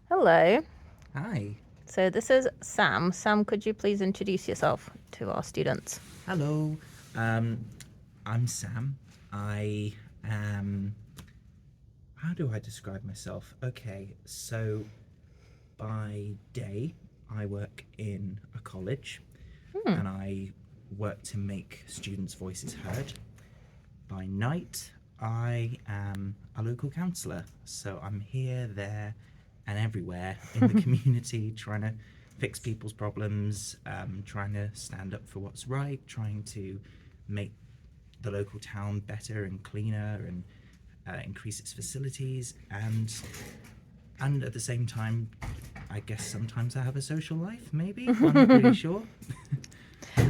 Hello. Hi. So this is Sam. Sam, could you please introduce yourself to our students? Hello. Um, I'm Sam. I am. How do I describe myself? Okay, so by day, I work in a college Hmm. and I work to make students' voices heard. By night, I am a local counsellor. So I'm here, there, and everywhere in the community trying to fix people's problems, trying to stand up for what's right, trying to make the local town better and cleaner and increase its facilities. And at the same time, I guess sometimes I have a social life, maybe? I'm not really sure.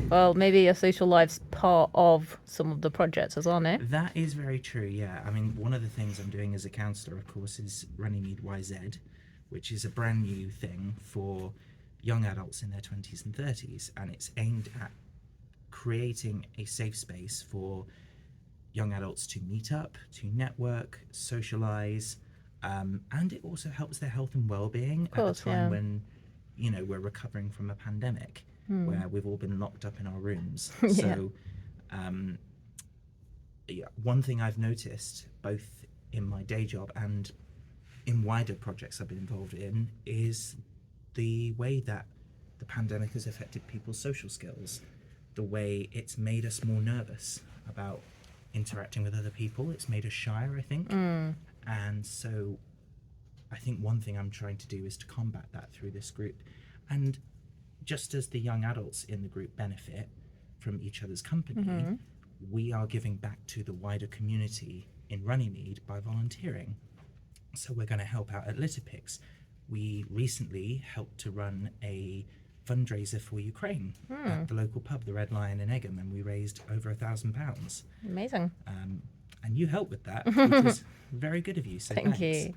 Well, maybe your social life's part of some of the projects as well, no? That is very true, yeah. I mean, one of the things I'm doing as a counsellor, of course, is Runnymede YZ, which is a brand new thing for young adults in their 20s and 30s, and it's aimed at creating a safe space for young adults to meet up, to network, socialise, and it also helps their health and well-being Of at a course, time yeah. when, we're recovering from a pandemic where we've all been locked up in our rooms. Yeah. So yeah, one thing I've noticed, both in my day job and in wider projects I've been involved in, is the way that the pandemic has affected people's social skills, the way it's made us more nervous about interacting with other people. It's made us shyer, I think. And so I think one thing I'm trying to do is to combat that through this group. And just as the young adults in the group benefit from each other's company, we are giving back to the wider community in Runnymede by volunteering. So we're going to help out at Litterpicks. We recently helped to run a fundraiser for Ukraine at the local pub, the Red Lion in Egham, and we raised over £1,000. Amazing. And you helped with that, which was very good of you. So Thank thanks. you.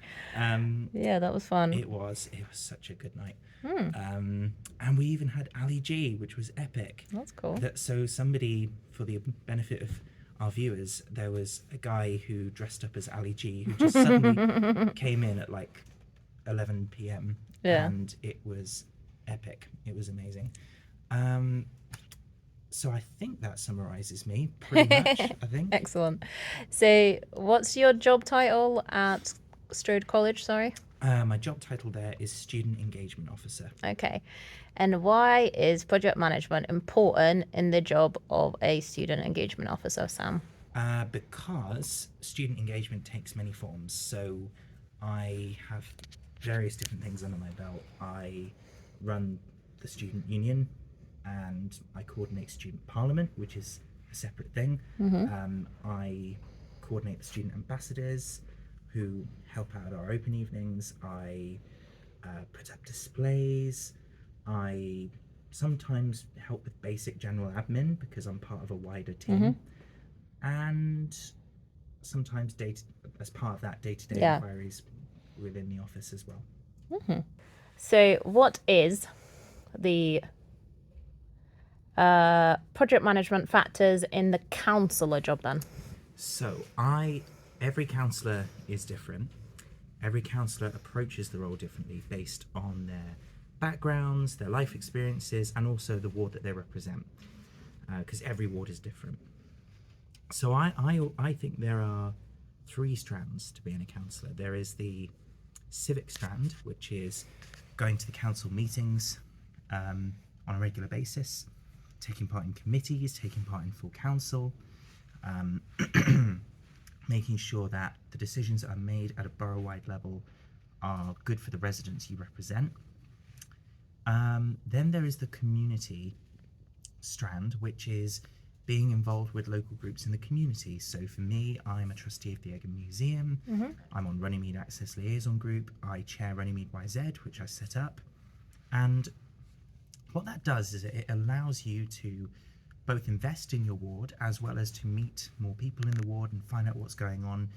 Yeah, that was fun. It was such a good night. And we even had Ali G, which was epic. That's cool. So somebody, for the benefit of our viewers, there was a guy who dressed up as Ali G who just suddenly came in at like 11 p.m. Yeah. and it was epic. It was amazing. So I think that summarizes me pretty much, I think. Excellent. So, what's your job title at Strode College? Sorry. My job title there is Student Engagement Officer. Okay. And why is project management important in the job of a student engagement officer, Sam? Because student engagement takes many forms. So I have various different things under my belt. I run the student union and I coordinate student parliament, which is a separate thing. I coordinate the student ambassadors who help out at our open evenings. I put up displays. I sometimes help with basic general admin because I'm part of a wider team. And sometimes as part of that, day-to-day Yeah. inquiries within the office as well. So, what is the project management factors in the counsellor job then? So every counsellor is different. Every counsellor approaches the role differently based on their backgrounds, their life experiences, and also the ward that they represent, because every ward is different. So I think there are three strands to being a counsellor. There is the civic strand, which is going to the council meetings on a regular basis, taking part in committees, taking part in full council, making sure that the decisions that are made at a borough-wide level are good for the residents you represent. Then there is the community strand, which is being involved with local groups in the community. So for me, I'm a trustee of the Egham Museum. I'm on Runnymede Access Liaison Group. I chair Runnymede YZ, which I set up. And what that does is it allows you to both invest in your ward as well as to meet more people in the ward and find out what's going on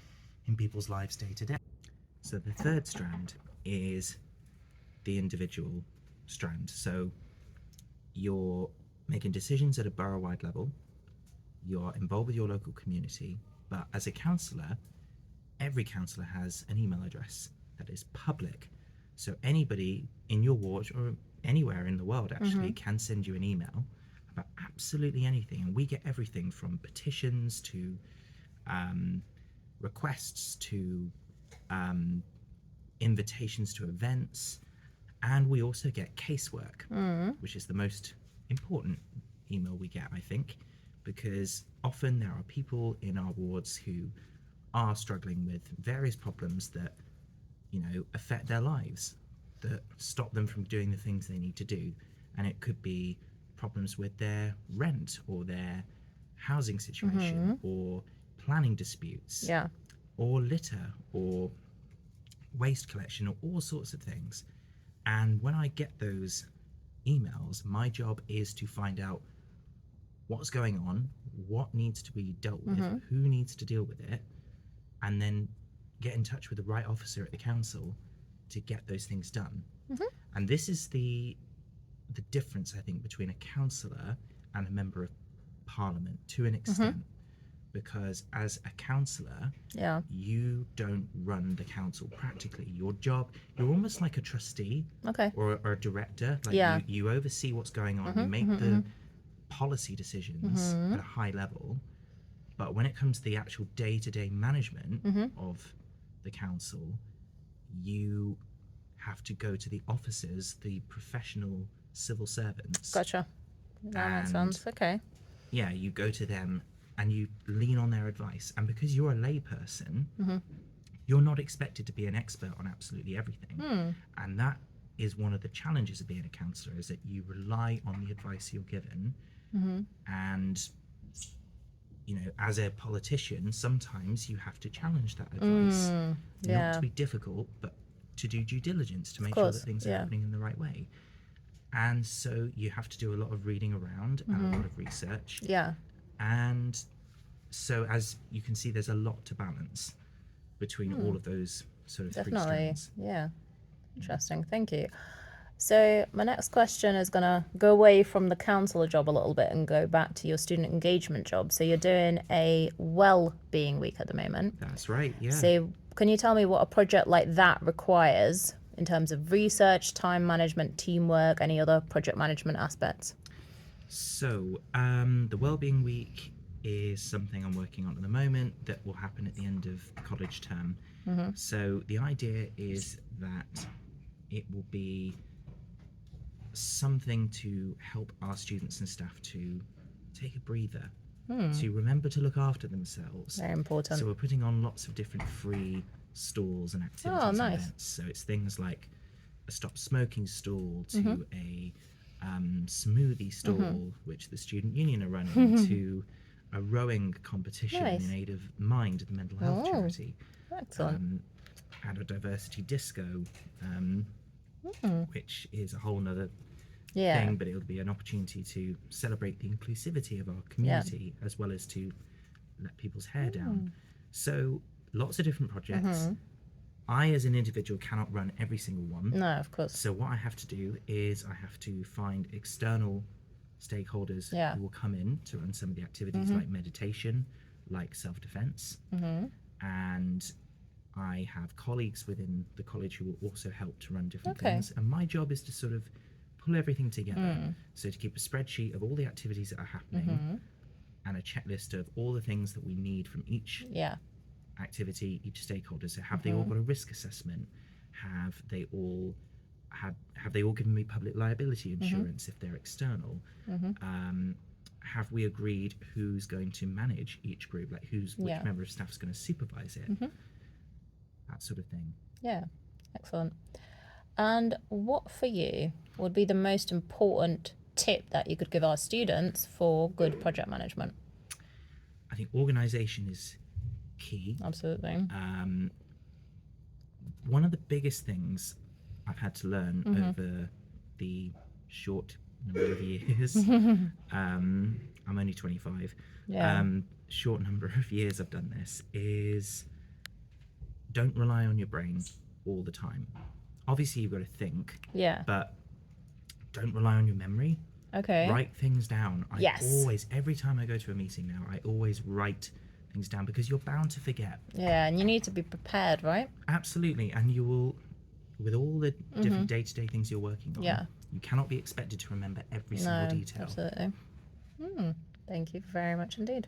in people's lives day to day. So the third strand is the individual strand. So you're making decisions at a borough-wide level, you're involved with your local community, but as a counsellor, every counsellor has an email address that is public. So anybody in your ward or anywhere in the world actually can send you an email about absolutely anything, and we get everything from petitions to requests to invitations to events, and we also get casework, which is the most important email we get, I think, because often there are people in our wards who are struggling with various problems that, you know, affect their lives, that stop them from doing the things they need to do. And it could be problems with their rent or their housing situation or planning disputes or litter or waste collection or all sorts of things. And when I get those emails, my job is to find out what's going on, what needs to be dealt with, who needs to deal with it, and then get in touch with the right officer at the council to get those things done. And this is the difference, I think, between a councillor and a member of parliament to an extent, because as a councillor, you don't run the council practically. Your job, you're almost like a trustee or a director. Like you oversee what's going on, you make the policy decisions at a high level. But when it comes to the actual day-to-day management of the council, you have to go to the officers, the professional civil servants. Gotcha. That makes sense. Okay. Yeah, you go to them and you lean on their advice. And because you're a layperson, you're not expected to be an expert on absolutely everything. And that is one of the challenges of being a counsellor, is that you rely on the advice you're given. And, you know, as a politician, sometimes you have to challenge that advice. Not to be difficult, but to do due diligence, to make sure that things are happening in the right way. And so you have to do a lot of reading around and a lot of research. And so, as you can see, there's a lot to balance between all of those sort of three strands. Interesting. Thank you. So my next question is going to go away from the counsellor job a little bit and go back to your student engagement job. So you're doing a well-being week at the moment. That's right, yeah. So can you tell me what a project like that requires in terms of research, time management, teamwork, any other project management aspects? So the Wellbeing Week is something I'm working on at the moment that will happen at the end of the college term. So the idea is that it will be something to help our students and staff to take a breather, to remember to look after themselves. Very important. So we're putting on lots of different free stalls and activities and events. So it's things like a stop smoking stall to a smoothie stall, which the student union are running, to a rowing competition in aid of Mind, the mental health charity. Excellent. And a diversity disco, which is a whole nother thing, but it'll be an opportunity to celebrate the inclusivity of our community as well as to let people's hair down. So lots of different projects. I, as an individual, cannot run every single one. No, of course. So what I have to do is I have to find external stakeholders who will come in to run some of the activities like meditation, like self-defense. And I have colleagues within the college who will also help to run different things. And my job is to sort of pull everything together. So to keep a spreadsheet of all the activities that are happening and a checklist of all the things that we need from each activity, each stakeholder. So have they all got a risk assessment? Have they all given me public liability insurance if they're external? Have we agreed who's going to manage each group, like which member of staff is going to supervise it? That sort of thing. Yeah, excellent. And what for you would be the most important tip that you could give our students for good project management? I think organisation is key. Absolutely. One of the biggest things I've had to learn over the short number of years, I'm only 25, short number of years I've done this, is don't rely on your brain all the time. Obviously you've got to think, but don't rely on your memory. Write things down. Every time I go to a meeting now, I always write things down because you're bound to forget. And you need to be prepared, right? Absolutely. And you will with all the different day-to-day things you're working on, Yeah. you cannot be expected to remember every single No, detail. absolutely. Thank you very much indeed.